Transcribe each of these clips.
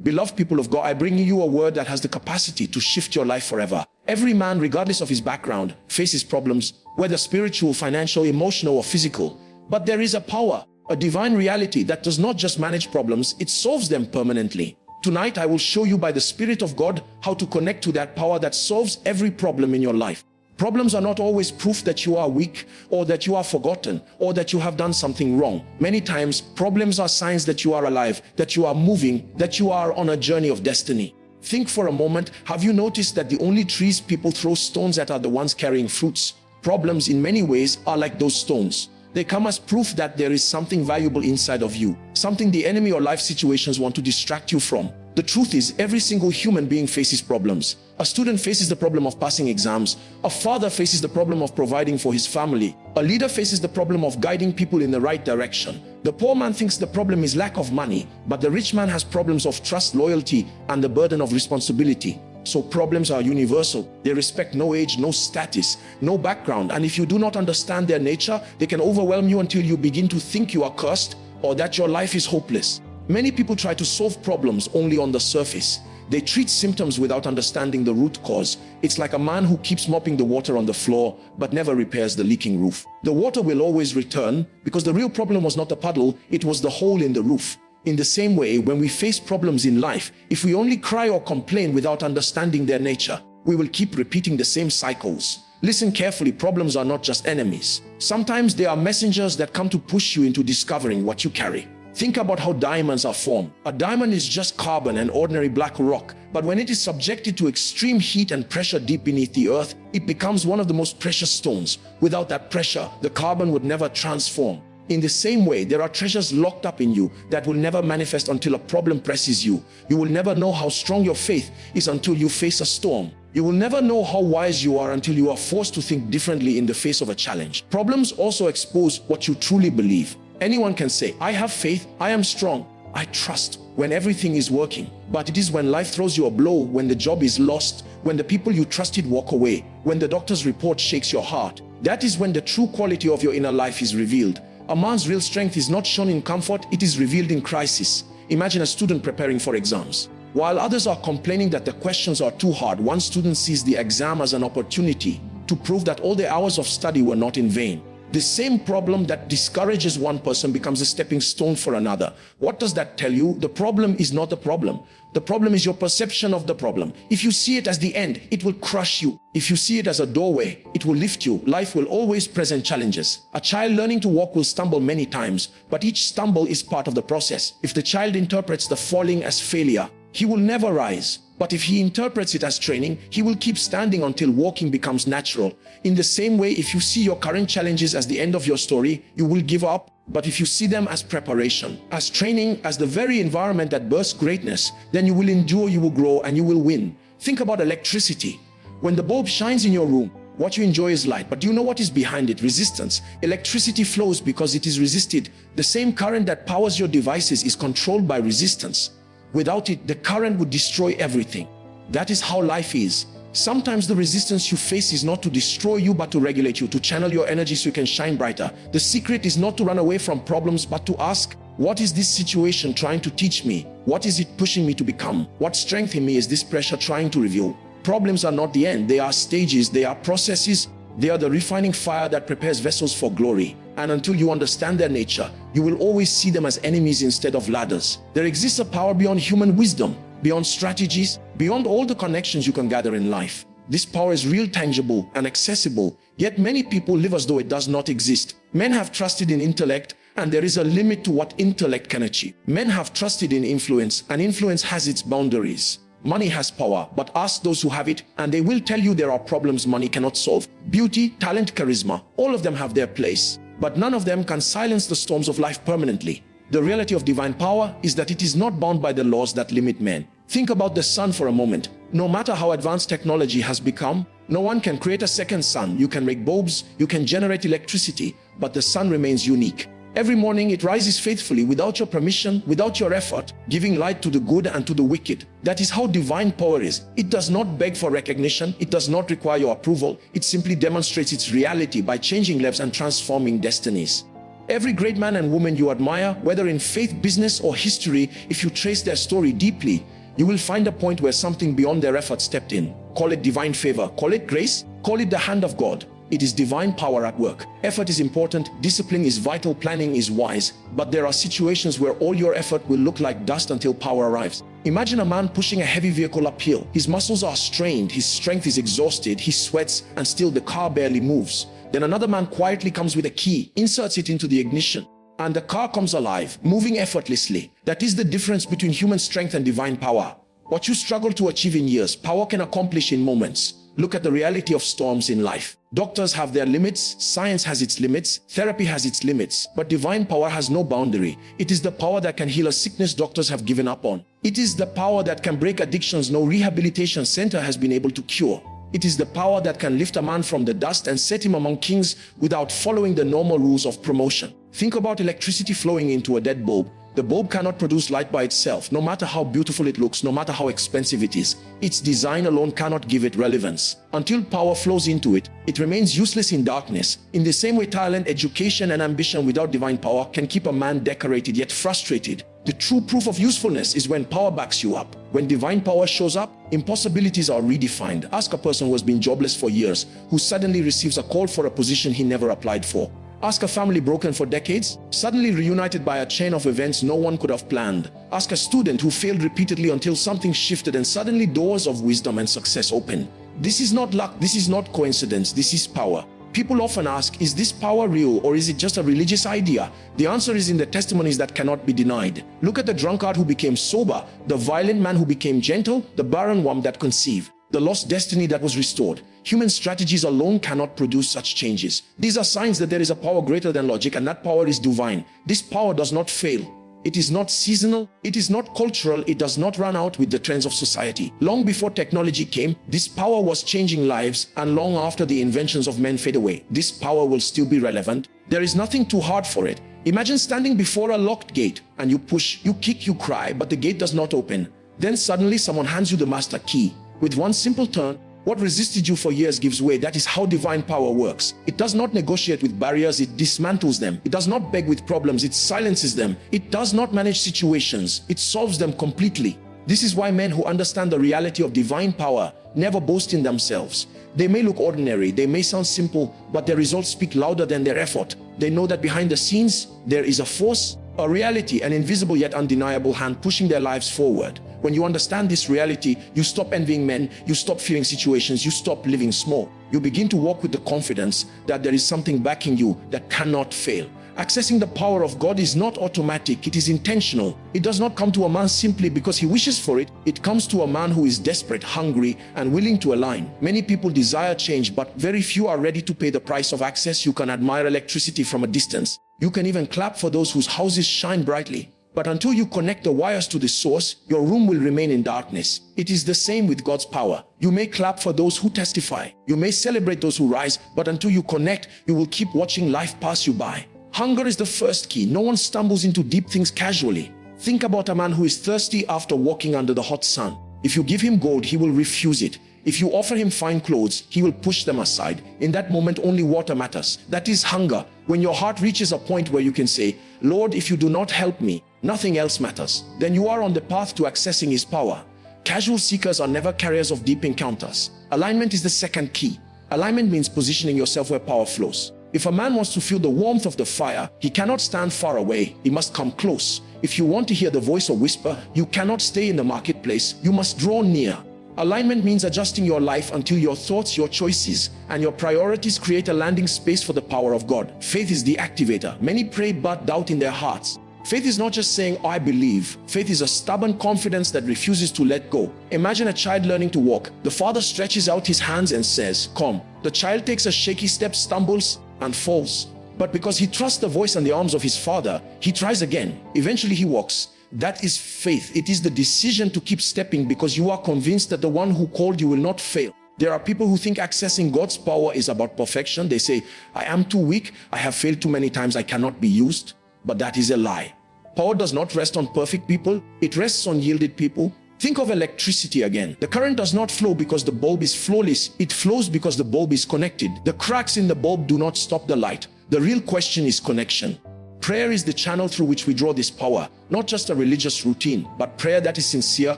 Beloved people of God, I bring you a word that has the capacity to shift your life forever. Every man, regardless of his background, faces problems, whether spiritual, financial, emotional, or physical. But there is a power, a divine reality that does not just manage problems, it solves them permanently. Tonight, I will show you by the Spirit of God how to connect to that power that solves every problem in your life. Problems are not always proof that you are weak or that you are forgotten or that you have done something wrong. Many times, problems are signs that you are alive, that you are moving, that you are on a journey of destiny. Think for a moment, have you noticed that the only trees people throw stones at are the ones carrying fruits? Problems in many ways are like those stones. They come as proof that there is something valuable inside of you, something the enemy or life situations want to distract you from. The truth is, every single human being faces problems. A student faces the problem of passing exams. A father faces the problem of providing for his family. A leader faces the problem of guiding people in the right direction. The poor man thinks the problem is lack of money, but the rich man has problems of trust, loyalty, and the burden of responsibility. So problems are universal. They respect no age, no status, no background. And if you do not understand their nature, they can overwhelm you until you begin to think you are cursed or that your life is hopeless. Many people try to solve problems only on the surface. They treat symptoms without understanding the root cause. It's like a man who keeps mopping the water on the floor but never repairs the leaking roof. The water will always return because the real problem was not the puddle, it was the hole in the roof. In the same way, when we face problems in life, if we only cry or complain without understanding their nature, we will keep repeating the same cycles. Listen carefully, problems are not just enemies. Sometimes they are messengers that come to push you into discovering what you carry. Think about how diamonds are formed. A diamond is just carbon and ordinary black rock, but when it is subjected to extreme heat and pressure deep beneath the earth, it becomes one of the most precious stones. Without that pressure, the carbon would never transform. In the same way, there are treasures locked up in you that will never manifest until a problem presses you. You will never know how strong your faith is until you face a storm. You will never know how wise you are until you are forced to think differently in the face of a challenge. Problems also expose what you truly believe. Anyone can say, I have faith, I am strong, I trust, when everything is working. But it is when life throws you a blow, when the job is lost, when the people you trusted walk away, when the doctor's report shakes your heart, that is when the true quality of your inner life is revealed. A man's real strength is not shown in comfort, it is revealed in crisis. Imagine a student preparing for exams. While others are complaining that the questions are too hard, one student sees the exam as an opportunity to prove that all their hours of study were not in vain. The same problem that discourages one person becomes a stepping stone for another. What does that tell you? The problem is not the problem. The problem is your perception of the problem. If you see it as the end, it will crush you. If you see it as a doorway, it will lift you. Life will always present challenges. A child learning to walk will stumble many times, but each stumble is part of the process. If the child interprets the falling as failure, he will never rise. But if he interprets it as training, he will keep standing until walking becomes natural. In the same way, if you see your current challenges as the end of your story, you will give up. But if you see them as preparation, as training, as the very environment that births greatness, then you will endure, you will grow, and you will win. Think about electricity. When the bulb shines in your room, what you enjoy is light, but do you know what is behind it? Resistance. Electricity flows because it is resisted. The same current that powers your devices is controlled by resistance. Without it, the current would destroy everything. That is how life is. Sometimes the resistance you face is not to destroy you, but to regulate you, to channel your energy so you can shine brighter. The secret is not to run away from problems, but to ask, what is this situation trying to teach me? What is it pushing me to become? What strength in me is this pressure trying to reveal? Problems are not the end. They are stages. They are processes. They are the refining fire that prepares vessels for glory. And until you understand their nature, you will always see them as enemies instead of ladders. There exists a power beyond human wisdom, beyond strategies, beyond all the connections you can gather in life. This power is real, tangible, and accessible, yet many people live as though it does not exist. Men have trusted in intellect, and there is a limit to what intellect can achieve. Men have trusted in influence, and influence has its boundaries. Money has power, but ask those who have it, and they will tell you there are problems money cannot solve. Beauty, talent, charisma, all of them have their place. But none of them can silence the storms of life permanently. The reality of divine power is that it is not bound by the laws that limit men. Think about the sun for a moment. No matter how advanced technology has become, no one can create a second sun. You can make bulbs, you can generate electricity, but the sun remains unique. Every morning it rises faithfully without your permission, without your effort, giving light to the good and to the wicked. That is how divine power is. It does not beg for recognition. It does not require your approval. It simply demonstrates its reality by changing lives and transforming destinies. Every great man and woman you admire, whether in faith, business, or history, if you trace their story deeply, you will find a point where something beyond their effort stepped in. Call it divine favor, call it grace, call it the hand of God. It is divine power at work. Effort is important, discipline is vital, planning is wise, but there are situations where all your effort will look like dust until power arrives. Imagine a man pushing a heavy vehicle uphill. His muscles are strained, his strength is exhausted, he sweats, and still the car barely moves. Then another man quietly comes with a key, inserts it into the ignition, and the car comes alive, moving effortlessly. That is the difference between human strength and divine power. What you struggle to achieve in years, power can accomplish in moments. Look at the reality of storms in life. Doctors have their limits, science has its limits, therapy has its limits, but divine power has no boundary. It is the power that can heal a sickness doctors have given up on. It is the power that can break addictions no rehabilitation center has been able to cure. It is the power that can lift a man from the dust and set him among kings without following the normal rules of promotion. Think about electricity flowing into a dead bulb. The bulb cannot produce light by itself, no matter how beautiful it looks, no matter how expensive it is. Its design alone cannot give it relevance. Until power flows into it, it remains useless in darkness. In the same way, talent, education, and ambition without divine power can keep a man decorated yet frustrated. The true proof of usefulness is when power backs you up. When divine power shows up, impossibilities are redefined. Ask a person who has been jobless for years, who suddenly receives a call for a position he never applied for. Ask a family broken for decades, suddenly reunited by a chain of events no one could have planned. Ask a student who failed repeatedly until something shifted and suddenly doors of wisdom and success open. This is not luck, this is not coincidence, this is power. People often ask, is this power real or is it just a religious idea? The answer is in the testimonies that cannot be denied. Look at the drunkard who became sober, the violent man who became gentle, the barren womb that conceived, the lost destiny that was restored. Human strategies alone cannot produce such changes. These are signs that there is a power greater than logic, and that power is divine. This power does not fail. It is not seasonal, it is not cultural, it does not run out with the trends of society. Long before technology came, this power was changing lives, and long after the inventions of men fade away, this power will still be relevant. There is nothing too hard for it. Imagine standing before a locked gate, and you push, you kick, you cry, but the gate does not open. Then suddenly someone hands you the master key. With one simple turn, what resisted you for years gives way. That is how divine power works. It does not negotiate with barriers, it dismantles them. It does not beg with problems, it silences them. It does not manage situations, it solves them completely. This is why men who understand the reality of divine power never boast in themselves. They may look ordinary, they may sound simple, but their results speak louder than their effort. They know that behind the scenes, there is a force, a reality, an invisible yet undeniable hand pushing their lives forward. When you understand this reality, you stop envying men, you stop fearing situations, you stop living small. You begin to walk with the confidence that there is something backing you that cannot fail. Accessing the power of God is not automatic, it is intentional. It does not come to a man simply because he wishes for it. It comes to a man who is desperate, hungry, and willing to align. Many people desire change, but very few are ready to pay the price of access. You can admire electricity from a distance. You can even clap for those whose houses shine brightly. But until you connect the wires to the source, your room will remain in darkness. It is the same with God's power. You may clap for those who testify. You may celebrate those who rise, but until you connect, you will keep watching life pass you by. Hunger is the first key. No one stumbles into deep things casually. Think about a man who is thirsty after walking under the hot sun. If you give him gold, he will refuse it. If you offer him fine clothes, he will push them aside. In that moment, only water matters. That is hunger. When your heart reaches a point where you can say, Lord, if you do not help me, nothing else matters. Then you are on the path to accessing his power. Casual seekers are never carriers of deep encounters. Alignment is the second key. Alignment means positioning yourself where power flows. If a man wants to feel the warmth of the fire, he cannot stand far away. He must come close. If you want to hear the voice or whisper, you cannot stay in the marketplace. You must draw near. Alignment means adjusting your life until your thoughts, your choices, and your priorities create a landing space for the power of God. Faith is the activator. Many pray but doubt in their hearts. Faith is not just saying, I believe. Faith is a stubborn confidence that refuses to let go. Imagine a child learning to walk. The father stretches out his hands and says, come. The child takes a shaky step, stumbles, and falls. But because he trusts the voice and the arms of his father, he tries again. Eventually he walks. That is faith. It is the decision to keep stepping because you are convinced that the one who called you will not fail. There are people who think accessing God's power is about perfection. They say, I am too weak. I have failed too many times. I cannot be used. But that is a lie. Power does not rest on perfect people. It rests on yielded people. Think of electricity again. The current does not flow because the bulb is flawless. It flows because the bulb is connected. The cracks in the bulb do not stop the light. The real question is connection. Prayer is the channel through which we draw this power, not just a religious routine, but prayer that is sincere,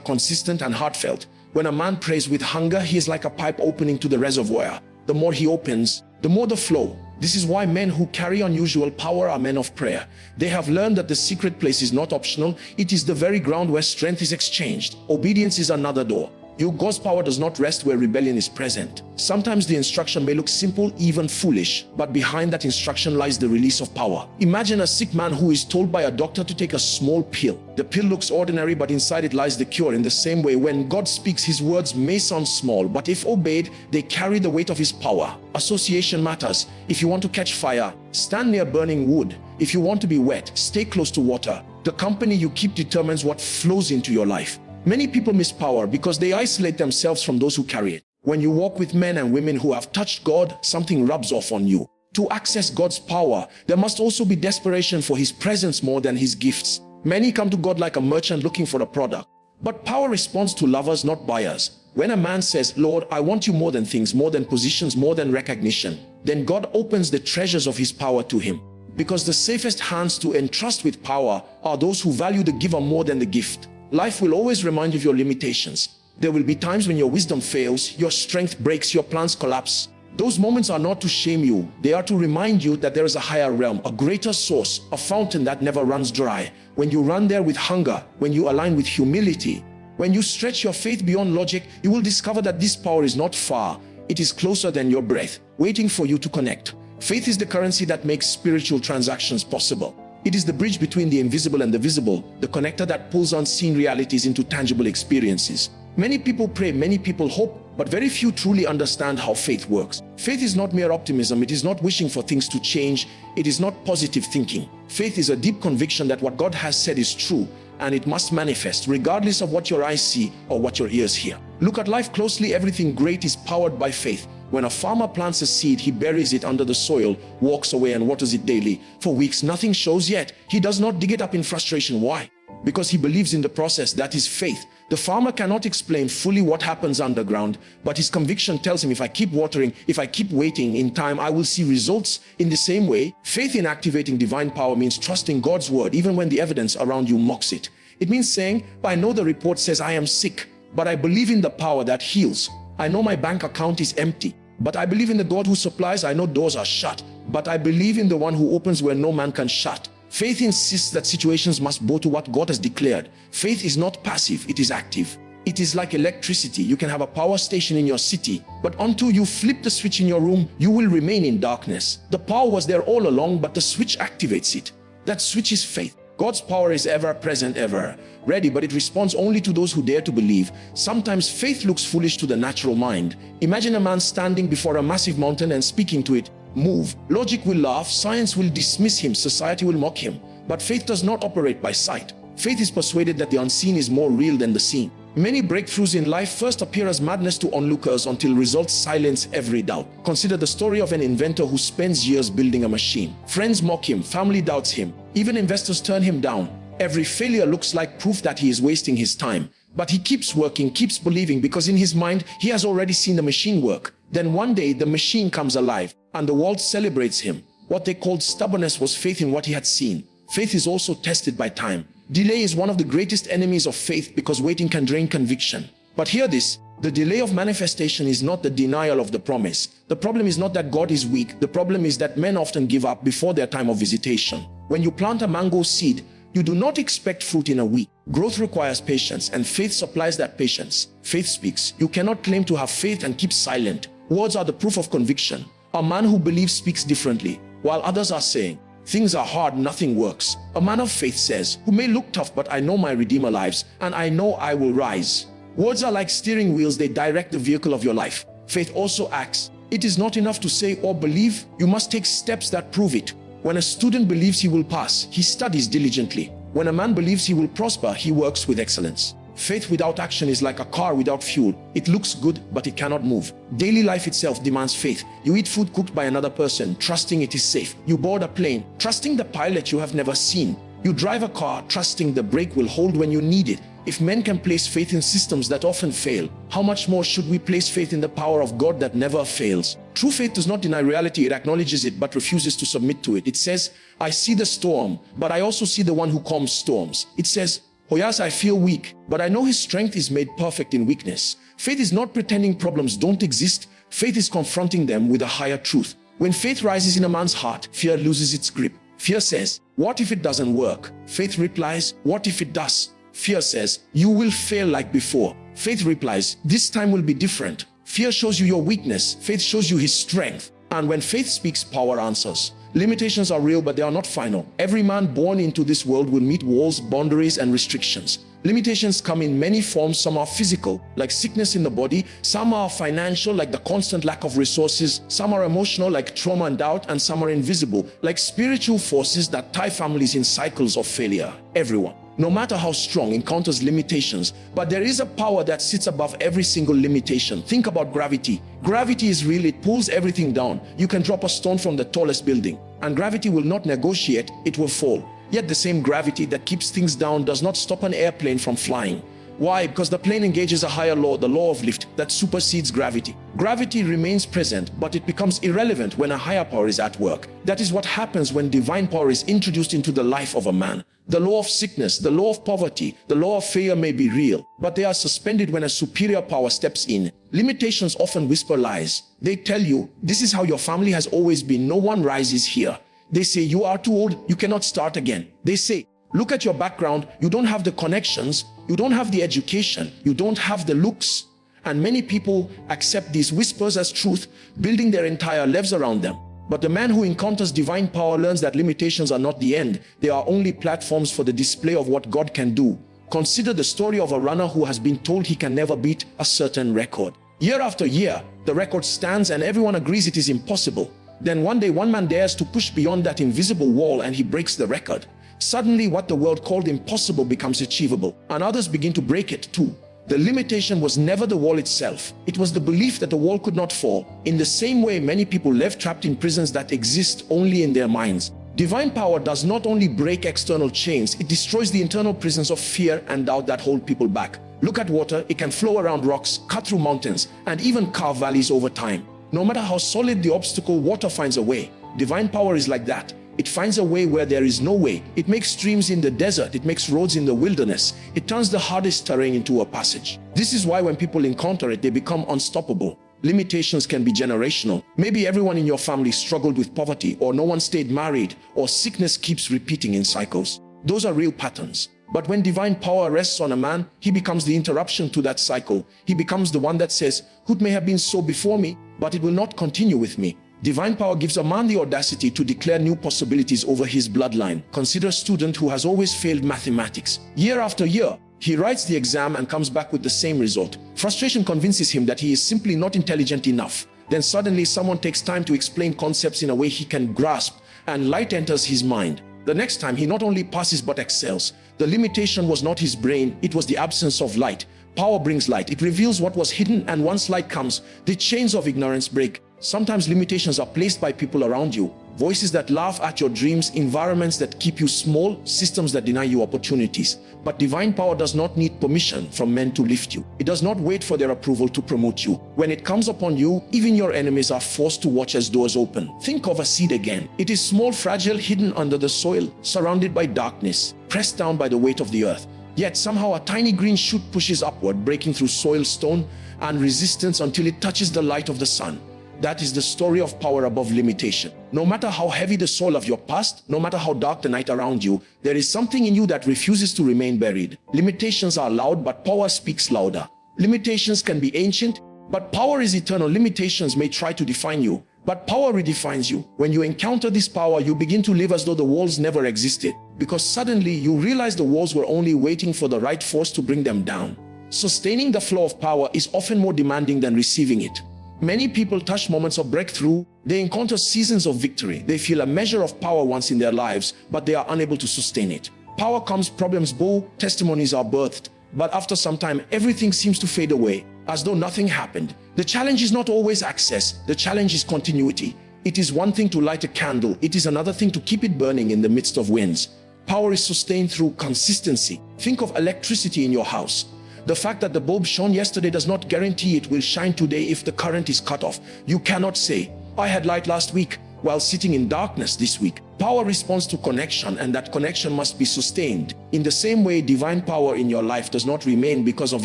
consistent, and heartfelt. When a man prays with hunger, he is like a pipe opening to the reservoir. The more he opens, the more the flow. This is why men who carry unusual power are men of prayer. They have learned that the secret place is not optional, it is the very ground where strength is exchanged. Obedience is another door. God's power does not rest where rebellion is present. Sometimes the instruction may look simple, even foolish, but behind that instruction lies the release of power. Imagine a sick man who is told by a doctor to take a small pill. The pill looks ordinary, but inside it lies the cure. In the same way, when God speaks, his words may sound small, but if obeyed, they carry the weight of his power. Association matters. If you want to catch fire, stand near burning wood. If you want to be wet, stay close to water. The company you keep determines what flows into your life. Many people miss power because they isolate themselves from those who carry it. When you walk with men and women who have touched God, something rubs off on you. To access God's power, there must also be desperation for his presence more than his gifts. Many come to God like a merchant looking for a product. But power responds to lovers, not buyers. When a man says, Lord, I want you more than things, more than positions, more than recognition, then God opens the treasures of his power to him. Because the safest hands to entrust with power are those who value the giver more than the gift. Life will always remind you of your limitations. There will be times when your wisdom fails, your strength breaks, your plans collapse. Those moments are not to shame you. They are to remind you that there is a higher realm, a greater source, a fountain that never runs dry. When you run there with hunger, when you align with humility, when you stretch your faith beyond logic, you will discover that this power is not far. It is closer than your breath, waiting for you to connect. Faith is the currency that makes spiritual transactions possible. It is the bridge between the invisible and the visible, the connector that pulls unseen realities into tangible experiences. Many people pray, many people hope, but very few truly understand how faith works. Faith is not mere optimism. It is not wishing for things to change. It is not positive thinking. Faith is a deep conviction that what God has said is true, and it must manifest regardless of what your eyes see or what your ears hear. Look at life closely. Everything great is powered by faith. When a farmer plants a seed, he buries it under the soil, walks away and waters it daily. For weeks, nothing shows yet. He does not dig it up in frustration. Why? Because he believes in the process. That is faith. The farmer cannot explain fully what happens underground, but his conviction tells him, if I keep watering, if I keep waiting, in time I will see results. In the same way, faith in activating divine power means trusting God's word even when the evidence around you mocks it. It means saying, I know the report says I am sick, but I believe in the power that heals. I know my bank account is empty, but I believe in the God who supplies. I know doors are shut, but I believe in the one who opens where no man can shut. Faith insists that situations must bow to what God has declared. Faith is not passive, it is active. It is like electricity. You can have a power station in your city, but until you flip the switch in your room, you will remain in darkness. The power was there all along, but the switch activates it. That switch is faith. God's power is ever present, ever ready, but it responds only to those who dare to believe. Sometimes faith looks foolish to the natural mind. Imagine a man standing before a massive mountain and speaking to it, move. Logic will laugh, science will dismiss him, society will mock him. But faith does not operate by sight. Faith is persuaded that the unseen is more real than the seen. Many breakthroughs in life first appear as madness to onlookers until results silence every doubt. Consider the story of an inventor who spends years building a machine. Friends mock him, family doubts him, even investors turn him down. Every failure looks like proof that he is wasting his time. But he keeps working, keeps believing, because in his mind, he has already seen the machine work. Then one day, the machine comes alive, and the world celebrates him. What they called stubbornness was faith in what he had seen. Faith is also tested by time. Delay is one of the greatest enemies of faith because waiting can drain conviction. But hear this, the delay of manifestation is not the denial of the promise. The problem is not that God is weak. The problem is that men often give up before their time of visitation. When you plant a mango seed, you do not expect fruit in a week. Growth requires patience, and faith supplies that patience. Faith speaks. You cannot claim to have faith and keep silent. Words are the proof of conviction. A man who believes speaks differently, while others are saying, things are hard, nothing works. A man of faith says, who may look tough, but I know my Redeemer lives, and I know I will rise. Words are like steering wheels. They direct the vehicle of your life. Faith also acts. It is not enough to say or believe. You must take steps that prove it. When a student believes he will pass, he studies diligently. When a man believes he will prosper, he works with excellence. Faith without action is like a car without fuel. It looks good, but it cannot move. Daily life itself demands faith. You eat food cooked by another person, trusting it is safe. You board a plane, trusting the pilot you have never seen. You drive a car, trusting the brake will hold when you need it. If men can place faith in systems that often fail, how much more should we place faith in the power of God that never fails? True faith does not deny reality, it acknowledges it but refuses to submit to it. It says, I see the storm, but I also see the one who calms storms. It says, oh yes, I feel weak, but I know his strength is made perfect in weakness. Faith is not pretending problems don't exist. Faith is confronting them with a higher truth. When faith rises in a man's heart, fear loses its grip. Fear says, what if it doesn't work? Faith replies, what if it does? Fear says, you will fail like before. Faith replies, this time will be different. Fear shows you your weakness. Faith shows you his strength. And when faith speaks, power answers. Limitations are real, but they are not final. Every man born into this world will meet walls, boundaries, and restrictions. Limitations come in many forms. Some are physical, like sickness in the body. Some are financial, like the constant lack of resources. Some are emotional, like trauma and doubt. And some are invisible, like spiritual forces that tie families in cycles of failure. Everyone, no matter how strong, encounters limitations, but there is a power that sits above every single limitation. Think about gravity. Gravity is real, it pulls everything down. You can drop a stone from the tallest building, and gravity will not negotiate, it will fall. Yet the same gravity that keeps things down does not stop an airplane from flying. Why? Because the plane engages a higher law, the law of lift, that supersedes gravity. Gravity remains present, but it becomes irrelevant when a higher power is at work. That is what happens when divine power is introduced into the life of a man. The law of sickness, the law of poverty, the law of failure may be real, but they are suspended when a superior power steps in. Limitations often whisper lies. They tell you, this is how your family has always been, no one rises here. They say, you are too old, you cannot start again. They say, look at your background, you don't have the connections, you don't have the education, you don't have the looks. And many people accept these whispers as truth, building their entire lives around them. But the man who encounters divine power learns that limitations are not the end. They are only platforms for the display of what God can do. Consider the story of a runner who has been told he can never beat a certain record. Year after year, the record stands and everyone agrees it is impossible. Then one day, one man dares to push beyond that invisible wall and he breaks the record. Suddenly, what the world called impossible becomes achievable, and others begin to break it too. The limitation was never the wall itself. It was the belief that the wall could not fall. In the same way, many people live trapped in prisons that exist only in their minds. Divine power does not only break external chains, it destroys the internal prisons of fear and doubt that hold people back. Look at water, it can flow around rocks, cut through mountains, and even carve valleys over time. No matter how solid the obstacle, water finds a way. Divine power is like that. It finds a way where there is no way. It makes streams in the desert. It makes roads in the wilderness. It turns the hardest terrain into a passage. This is why when people encounter it, they become unstoppable. Limitations can be generational. Maybe everyone in your family struggled with poverty, or no one stayed married, or sickness keeps repeating in cycles. Those are real patterns. But when divine power rests on a man, he becomes the interruption to that cycle. He becomes the one that says, "It may have been so before me, but it will not continue with me." Divine power gives a man the audacity to declare new possibilities over his bloodline. Consider a student who has always failed mathematics. Year after year, he writes the exam and comes back with the same result. Frustration convinces him that he is simply not intelligent enough. Then suddenly someone takes time to explain concepts in a way he can grasp, and light enters his mind. The next time, he not only passes but excels. The limitation was not his brain, it was the absence of light. Power brings light. It reveals what was hidden, and once light comes, the chains of ignorance break. Sometimes limitations are placed by people around you. Voices that laugh at your dreams, environments that keep you small, systems that deny you opportunities. But divine power does not need permission from men to lift you. It does not wait for their approval to promote you. When it comes upon you, even your enemies are forced to watch as doors open. Think of a seed again. It is small, fragile, hidden under the soil, surrounded by darkness, pressed down by the weight of the earth. Yet somehow a tiny green shoot pushes upward, breaking through soil, stone, and resistance until it touches the light of the sun. That is the story of power above limitation. No matter how heavy the soil of your past, no matter how dark the night around you, there is something in you that refuses to remain buried. Limitations are loud, but power speaks louder. Limitations can be ancient, but power is eternal. Limitations may try to define you, but power redefines you. When you encounter this power, you begin to live as though the walls never existed, because suddenly you realize the walls were only waiting for the right force to bring them down. Sustaining the flow of power is often more demanding than receiving it. Many people touch moments of breakthrough. They encounter seasons of victory. They feel a measure of power once in their lives, but they are unable to sustain it. Power comes, problems bow, testimonies are birthed. But after some time, everything seems to fade away, as though nothing happened. The challenge is not always access. The challenge is continuity. It is one thing to light a candle. It is another thing to keep it burning in the midst of winds. Power is sustained through consistency. Think of electricity in your house. The fact that the bulb shone yesterday does not guarantee it will shine today if the current is cut off. You cannot say, I had light last week while sitting in darkness this week. Power responds to connection, and that connection must be sustained. In the same way, divine power in your life does not remain because of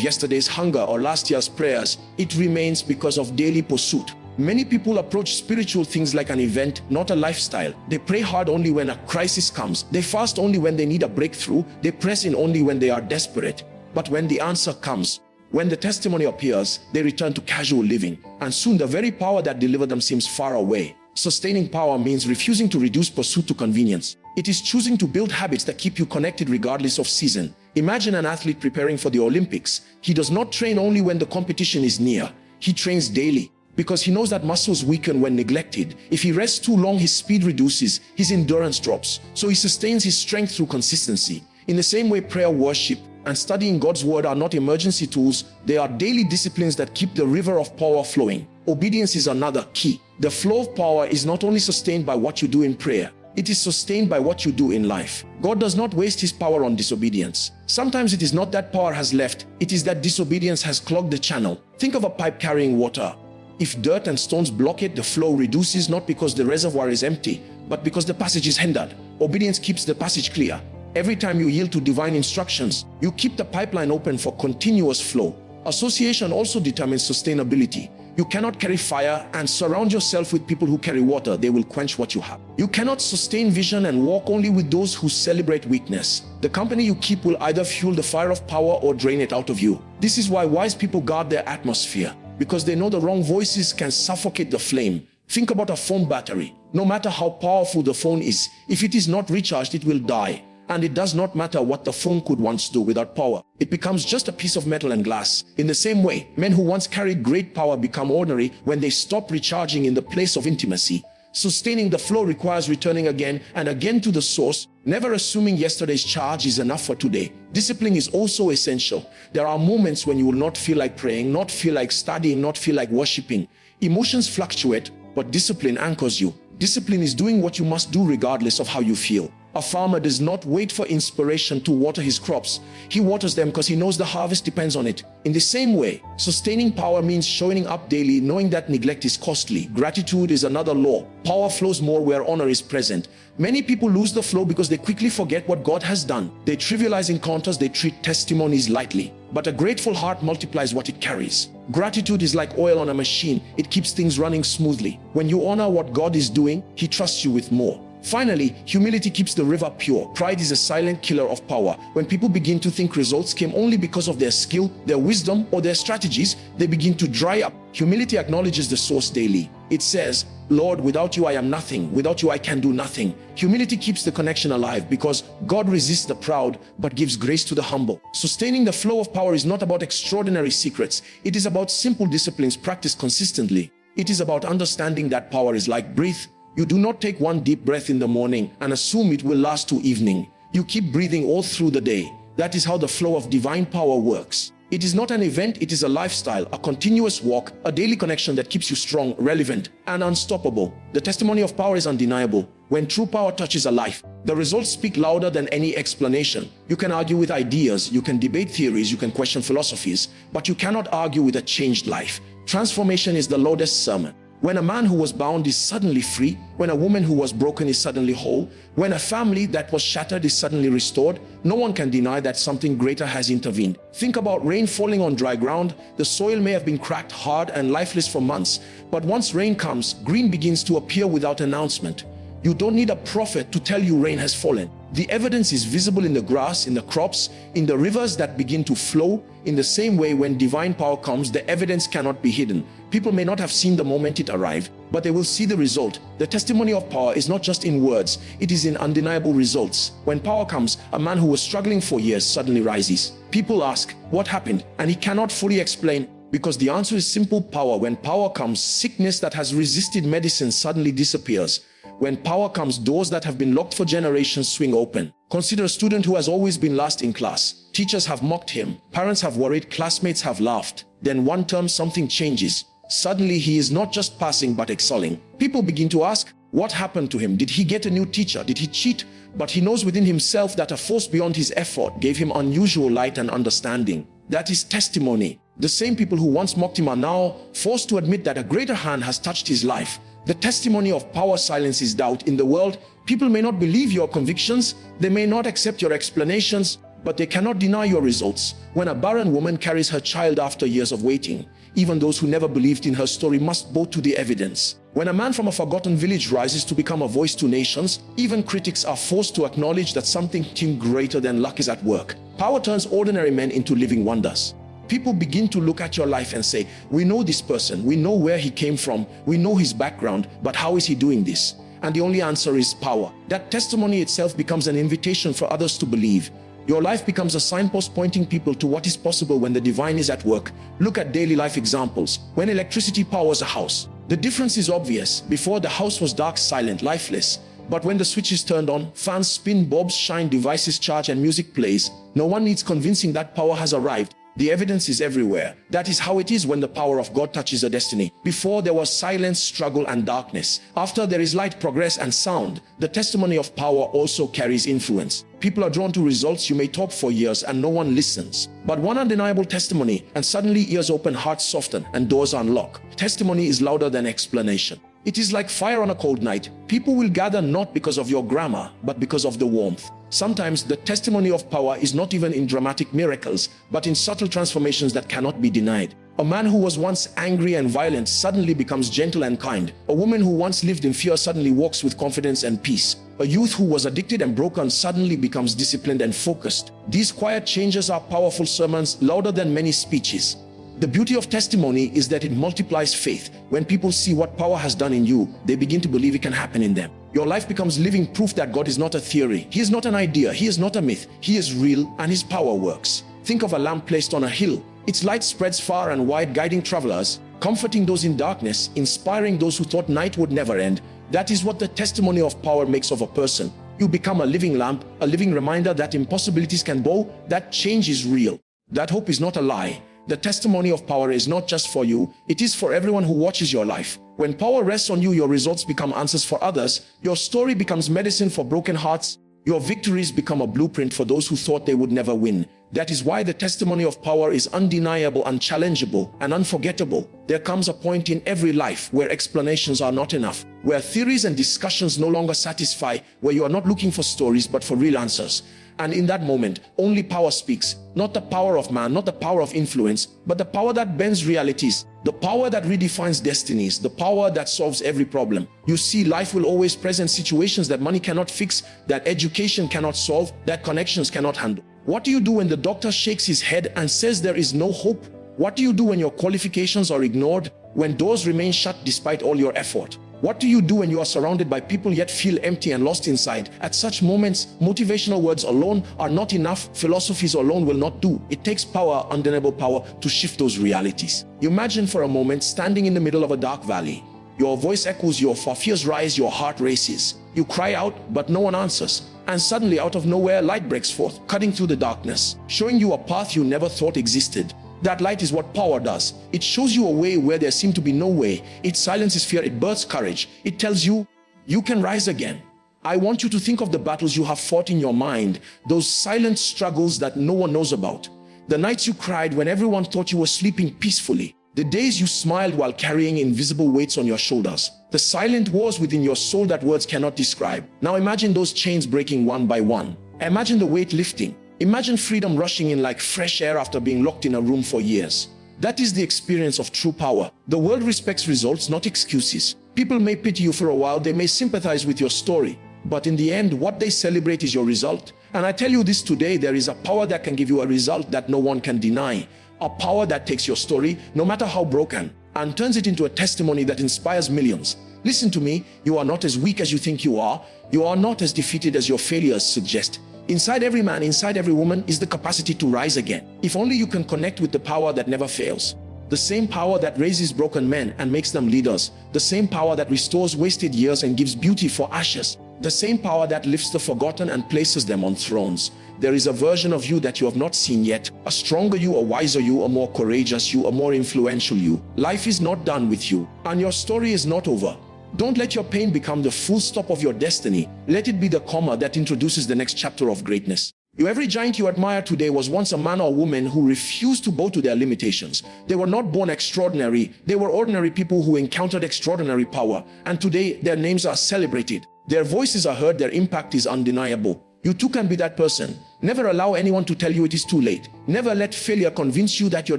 yesterday's hunger or last year's prayers. It remains because of daily pursuit. Many people approach spiritual things like an event, not a lifestyle. They pray hard only when a crisis comes. They fast only when they need a breakthrough. They press in only when they are desperate. But when the answer comes, when the testimony appears, they return to casual living. And soon the very power that delivered them seems far away. Sustaining power means refusing to reduce pursuit to convenience. It is choosing to build habits that keep you connected regardless of season. Imagine an athlete preparing for the Olympics. He does not train only when the competition is near. He trains daily, because he knows that muscles weaken when neglected. If he rests too long, his speed reduces, his endurance drops. So he sustains his strength through consistency. In the same way, prayer, worship, and studying God's word are not emergency tools. They are daily disciplines that keep the river of power flowing. Obedience is another key. The flow of power is not only sustained by what you do in prayer, it is sustained by what you do in life. God does not waste his power on disobedience. Sometimes it is not that power has left, it is that disobedience has clogged the channel. Think of a pipe carrying water. If dirt and stones block it, the flow reduces, not because the reservoir is empty, but because the passage is hindered. Obedience keeps the passage clear. Every time you yield to divine instructions, you keep the pipeline open for continuous flow. Association also determines sustainability. You cannot carry fire and surround yourself with people who carry water. They will quench what you have. You cannot sustain vision and walk only with those who celebrate weakness. The company you keep will either fuel the fire of power or drain it out of you. This is why wise people guard their atmosphere, because they know the wrong voices can suffocate the flame. Think about a phone battery. No matter how powerful the phone is, if it is not recharged, it will die. And it does not matter what the phone could once do without power. It becomes just a piece of metal and glass. In the same way, men who once carried great power become ordinary when they stop recharging in the place of intimacy. Sustaining the flow requires returning again and again to the source, never assuming yesterday's charge is enough for today. Discipline is also essential. There are moments when you will not feel like praying, not feel like studying, not feel like worshiping. Emotions fluctuate, but discipline anchors you. Discipline is doing what you must do regardless of how you feel. A farmer does not wait for inspiration to water his crops. He waters them because he knows the harvest depends on it. In the same way, sustaining power means showing up daily, knowing that neglect is costly. Gratitude is another law. Power flows more where honor is present. Many people lose the flow because they quickly forget what God has done. They trivialize encounters, they treat testimonies lightly. But a grateful heart multiplies what it carries. Gratitude is like oil on a machine. It keeps things running smoothly. When you honor what God is doing, He trusts you with more. Finally, humility keeps the river pure. Pride is a silent killer of power. When people begin to think results came only because of their skill, their wisdom, or their strategies, they begin to dry up. Humility acknowledges the source daily. It says, Lord, without you I am nothing. Without you I can do nothing. Humility keeps the connection alive because God resists the proud but gives grace to the humble. Sustaining the flow of power is not about extraordinary secrets. It is about simple disciplines practiced consistently. It is about understanding that power is like breath. You do not take one deep breath in the morning and assume it will last to evening. You keep breathing all through the day. That is how the flow of divine power works. It is not an event, it is a lifestyle, a continuous walk, a daily connection that keeps you strong, relevant, and unstoppable. The testimony of power is undeniable. When true power touches a life, the results speak louder than any explanation. You can argue with ideas, you can debate theories, you can question philosophies, but you cannot argue with a changed life. Transformation is the loudest sermon. When a man who was bound is suddenly free, when a woman who was broken is suddenly whole, when a family that was shattered is suddenly restored, no one can deny that something greater has intervened. Think about rain falling on dry ground. The soil may have been cracked, hard, and lifeless for months, but once rain comes, green begins to appear without announcement. You don't need a prophet to tell you rain has fallen. The evidence is visible in the grass, in the crops, in the rivers that begin to flow. In the same way, when divine power comes, the evidence cannot be hidden. People may not have seen the moment it arrived, but they will see the result. The testimony of power is not just in words, it is in undeniable results. When power comes, a man who was struggling for years suddenly rises. People ask, what happened? And he cannot fully explain, because the answer is simple: power. When power comes, sickness that has resisted medicine suddenly disappears. When power comes, doors that have been locked for generations swing open. Consider a student who has always been last in class. Teachers have mocked him, parents have worried, classmates have laughed. Then one term something changes. Suddenly he is not just passing but excelling. People begin to ask, What happened to him? Did he get a new teacher? Did he cheat? But he knows within himself that a force beyond his effort gave him unusual light and understanding. That is testimony. The same people who once mocked him are now forced to admit that a greater hand has touched his life. The testimony of power silences doubt. In the world, people may not believe your convictions, they may not accept your explanations, but they cannot deny your results. When a barren woman carries her child after years of waiting, even those who never believed in her story must bow to the evidence. When a man from a forgotten village rises to become a voice to nations, even critics are forced to acknowledge that something greater than luck is at work. Power turns ordinary men into living wonders. People begin to look at your life and say, we know this person, we know where he came from, we know his background, but how is he doing this? And the only answer is power. That testimony itself becomes an invitation for others to believe. Your life becomes a signpost pointing people to what is possible when the divine is at work. Look at daily life examples. When electricity powers a house, the difference is obvious. Before, the house was dark, silent, lifeless. But when the switch is turned on, fans spin, bulbs shine, devices charge, and music plays, no one needs convincing that power has arrived. The evidence is everywhere. That is how it is when the power of God touches a destiny. Before, there was silence, struggle, and darkness. After, there is light, progress, and sound. The testimony of power also carries influence. People are drawn to results. You may talk for years and no one listens. But one undeniable testimony, and suddenly ears open, hearts soften, and doors unlock. Testimony is louder than explanation. It is like fire on a cold night. People will gather not because of your grammar, but because of the warmth. Sometimes the testimony of power is not even in dramatic miracles, but in subtle transformations that cannot be denied. A man who was once angry and violent suddenly becomes gentle and kind. A woman who once lived in fear suddenly walks with confidence and peace. A youth who was addicted and broken suddenly becomes disciplined and focused. These quiet changes are powerful sermons, louder than many speeches. The beauty of testimony is that it multiplies faith. When people see what power has done in you, they begin to believe it can happen in them. Your life becomes living proof that God is not a theory. He is not an idea. He is not a myth. He is real, and his power works. Think of a lamp placed on a hill. Its light spreads far and wide, guiding travelers, comforting those in darkness, inspiring those who thought night would never end. That is what the testimony of power makes of a person. You become a living lamp, a living reminder that impossibilities can bow, that change is real, that hope is not a lie. The testimony of power is not just for you, it is for everyone who watches your life. When power rests on you, your results become answers for others. Your story becomes medicine for broken hearts. Your victories become a blueprint for those who thought they would never win. That is why the testimony of power is undeniable, unchallengeable, and unforgettable. There comes a point in every life where explanations are not enough, where theories and discussions no longer satisfy, where you are not looking for stories but for real answers. And in that moment, only power speaks. Not the power of man, not the power of influence, but the power that bends realities, the power that redefines destinies, the power that solves every problem. You see, life will always present situations that money cannot fix, that education cannot solve, that connections cannot handle. What do you do when the doctor shakes his head and says there is no hope? What do you do when your qualifications are ignored, when doors remain shut despite all your effort? What do you do when you are surrounded by people yet feel empty and lost inside? At such moments, motivational words alone are not enough. Philosophies alone will not do. It takes power, undeniable power, to shift those realities. Imagine for a moment standing in the middle of a dark valley. Your voice echoes, your fears rise, your heart races. You cry out, but no one answers. And suddenly, out of nowhere, light breaks forth, cutting through the darkness, showing you a path you never thought existed. That light is what power does. It shows you a way where there seemed to be no way. It silences fear, it births courage. It tells you, you can rise again. I want you to think of the battles you have fought in your mind, those silent struggles that no one knows about. The nights you cried when everyone thought you were sleeping peacefully. The days you smiled while carrying invisible weights on your shoulders. The silent wars within your soul that words cannot describe. Now imagine those chains breaking one by one. Imagine the weight lifting. Imagine freedom rushing in like fresh air after being locked in a room for years. That is the experience of true power. The world respects results, not excuses. People may pity you for a while, they may sympathize with your story, but in the end, what they celebrate is your result. And I tell you this today, there is a power that can give you a result that no one can deny. A power that takes your story, no matter how broken, and turns it into a testimony that inspires millions. Listen to me, you are not as weak as you think you are. You are not as defeated as your failures suggest. Inside every man, inside every woman is the capacity to rise again. If only you can connect with the power that never fails. The same power that raises broken men and makes them leaders. The same power that restores wasted years and gives beauty for ashes. The same power that lifts the forgotten and places them on thrones. There is a version of you that you have not seen yet. A stronger you, a wiser you, a more courageous you, a more influential you. Life is not done with you, and your story is not over. Don't let your pain become the full stop of your destiny. Let it be the comma that introduces the next chapter of greatness. Every giant you admire today was once a man or woman who refused to bow to their limitations. They were not born extraordinary. They were ordinary people who encountered extraordinary power. And today, their names are celebrated. Their voices are heard. Their impact is undeniable. You too can be that person. Never allow anyone to tell you it is too late. Never let failure convince you that your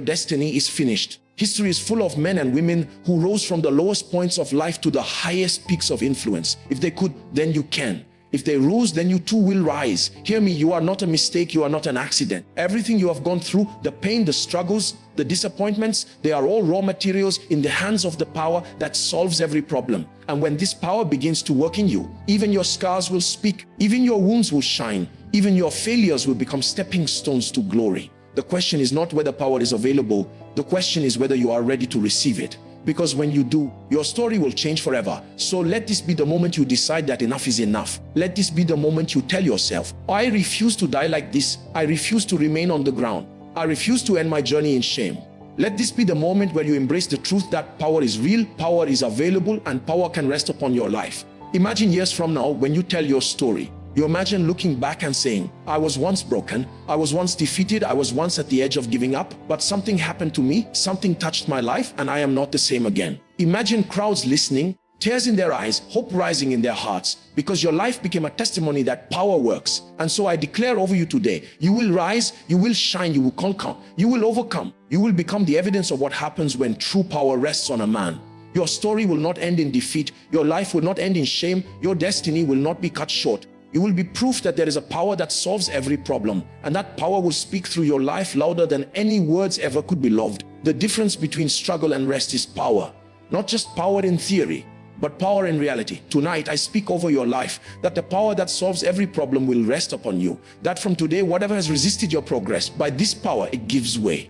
destiny is finished. History is full of men and women who rose from the lowest points of life to the highest peaks of influence. If they could, then you can. If they rose, then you too will rise. Hear me, you are not a mistake, you are not an accident. Everything you have gone through, the pain, the struggles, the disappointments, they are all raw materials in the hands of the power that solves every problem. And when this power begins to work in you, even your scars will speak, even your wounds will shine, even your failures will become stepping stones to glory. The question is not whether power is available, the question is whether you are ready to receive it. Because when you do, your story will change forever. So let this be the moment you decide that enough is enough. Let this be the moment you tell yourself, I refuse to die like this. I refuse to remain on the ground. I refuse to end my journey in shame. Let this be the moment where you embrace the truth that power is real, power is available, and power can rest upon your life. Imagine years from now when you tell your story. You imagine looking back and saying, I was once broken, I was once defeated, I was once at the edge of giving up, but something happened to me, something touched my life, and I am not the same again. Imagine crowds listening, tears in their eyes, hope rising in their hearts, because your life became a testimony that power works. And so I declare over you today, you will rise, you will shine, you will conquer, you will overcome, you will become the evidence of what happens when true power rests on a man. Your story will not end in defeat, your life will not end in shame, your destiny will not be cut short. You will be proof that there is a power that solves every problem, and that power will speak through your life louder than any words ever could be loved. The difference between struggle and rest is power. Not just power in theory, but power in reality. Tonight, I speak over your life that the power that solves every problem will rest upon you. That from today, whatever has resisted your progress, by this power, it gives way.